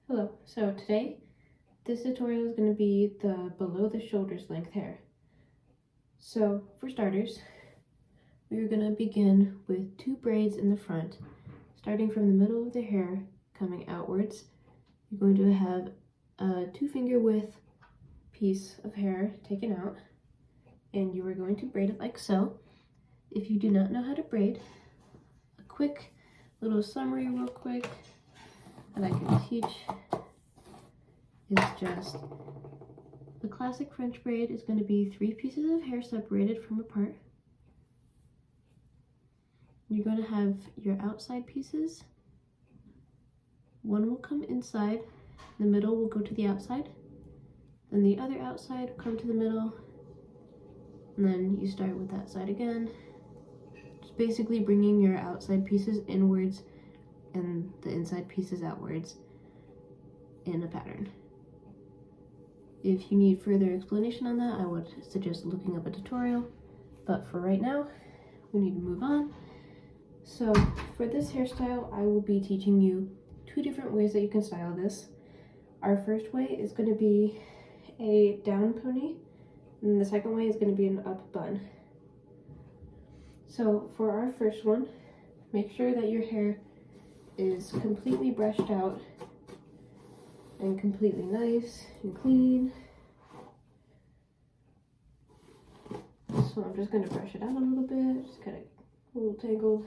Hello, so today this tutorial is going to be the below the shoulders length hair. So for starters, we're going to begin with 2 braids in the front, starting from the middle of the hair coming outwards. You're going to have a 2-finger width piece of hair taken out, and you are going to braid it like so. If you do not know how to braid, a quick little summary real quick that I can teach is just the classic French braid is going to be 3 pieces of hair separated from apart. You're going to have your outside pieces. One will come inside, the middle will go to the outside, then the other outside will come to the middle, and then you start with that side again. Just basically bringing your outside pieces inwards and the inside pieces outwards in a pattern. If you need further explanation on that, I would suggest looking up a tutorial, but for right now, we need to move on. So for this hairstyle, I will be teaching you 2 different ways that you can style this. Our first way is going to be a down pony, and the second way is going to be an up bun. So for our first one, make sure that your hair is completely brushed out and completely nice and clean. So I'm just going to brush it out a little bit, just kind of a little tangled.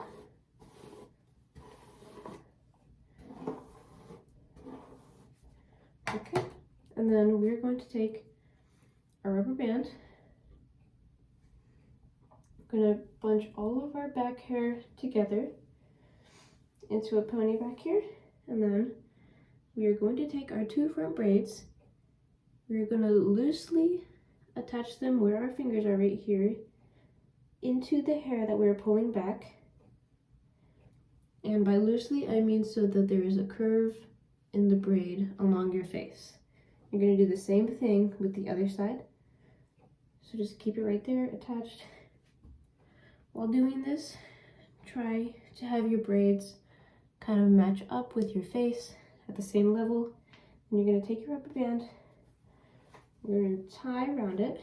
Okay, and then we're going to take a rubber band. I'm going to bunch all of our back hair together into a pony back here, and then we are going to take our 2 front braids. We're going to loosely attach them where our fingers are right here into the hair that we're pulling back. And by loosely, I mean so that there is a curve in the braid along your face. You're going to do the same thing with the other side. So just keep it right there attached. While doing this, try to have your braids kind of match up with your face at the same level. And you're going to take your rubber band, we're going to tie around it.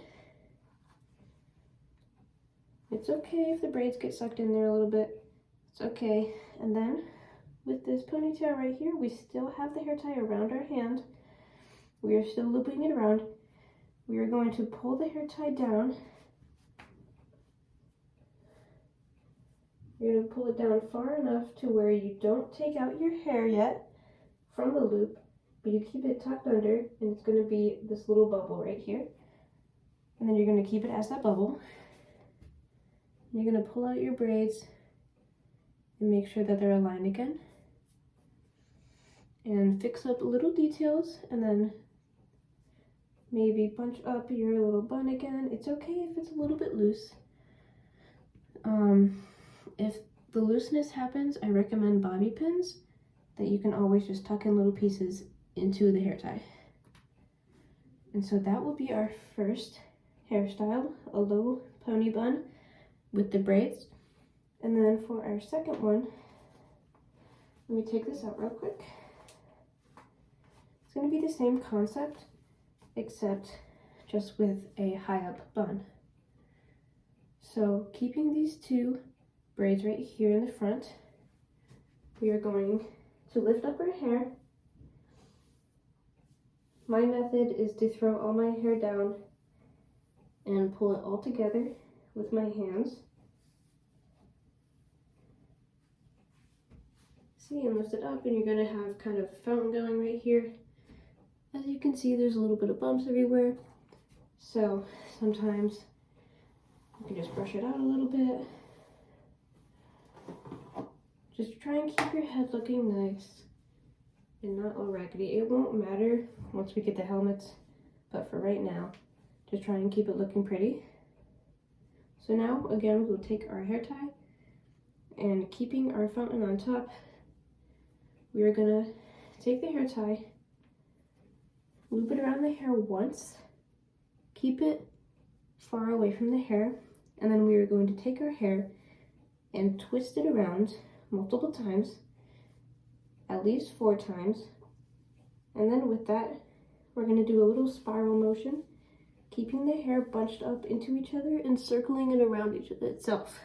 It's okay if the braids get sucked in there a little bit. It's okay. And then with this ponytail right here, we still have the hair tie around our hand. We are still looping it around. We are going to pull the hair tie down. You're going to pull it down far enough to where you don't take out your hair yet from the loop, but you keep it tucked under, and it's going to be this little bubble right here. And then you're going to keep it as that bubble. You're going to pull out your braids and make sure that they're aligned again. And fix up little details, and then maybe bunch up your little bun again. It's okay if it's a little bit loose. If the looseness happens, I recommend bobby pins that you can always just tuck in little pieces into the hair tie. And so that will be our first hairstyle, a low pony bun with the braids. And then for our second one, let me take this out real quick. It's going to be the same concept, except just with a high up bun. So keeping these 2 braids right here in the front, we are going to lift up our hair. My method is to throw all my hair down and pull it all together with my hands. See, and lift it up, and you're going to have kind of a fountain going right here. As you can see, there's a little bit of bumps everywhere, so sometimes you can just brush it out a little bit. Just try and keep your head looking nice and not all raggedy. It won't matter once we get the helmets, but for right now, just try and keep it looking pretty. So now, again, we'll take our hair tie, and keeping our fountain on top, we are gonna take the hair tie, loop it around the hair once, keep it far away from the hair, and then we are going to take our hair and twist it around multiple times, at least 4 times, And then with that, we're going to do a little spiral motion, keeping the hair bunched up into each other and circling it around each other itself.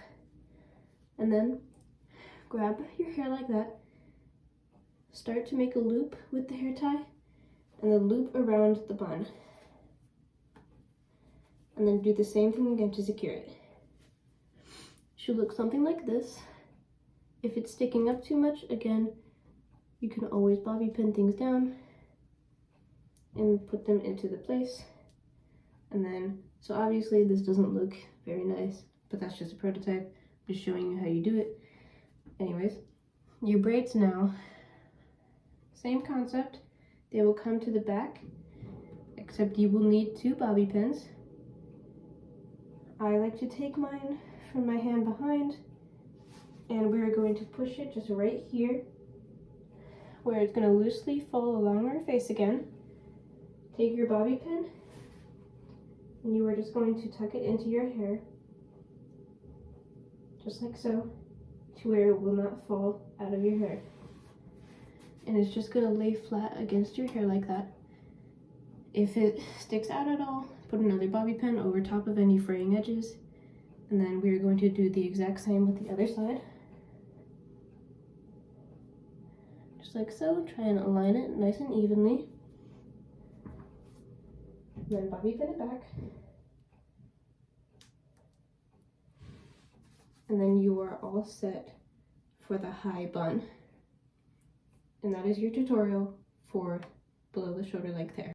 And then grab your hair like that, start to make a loop with the hair tie, and then loop around the bun. And then do the same thing again to secure it. Should look something like this. If it's sticking up too much, again, you can always bobby pin things down and put them into the place. And then, so obviously this doesn't look very nice, but that's just a prototype. I'm just showing you how you do it. Anyways, your braids now, same concept. They will come to the back, except you will need 2 bobby pins. I like to take mine from my hand behind, and we're going to push it just right here, where it's going to loosely fall along our face again. Take your bobby pin, and you are just going to tuck it into your hair, just like so, to where it will not fall out of your hair. And it's just going to lay flat against your hair like that. If it sticks out at all, put another bobby pin over top of any fraying edges, and then we're going to do the exact same with the other side. Just like so, try and align it nice and evenly. Then bobby pin it back. And then you are all set for the high bun. And that is your tutorial for below the shoulder length hair.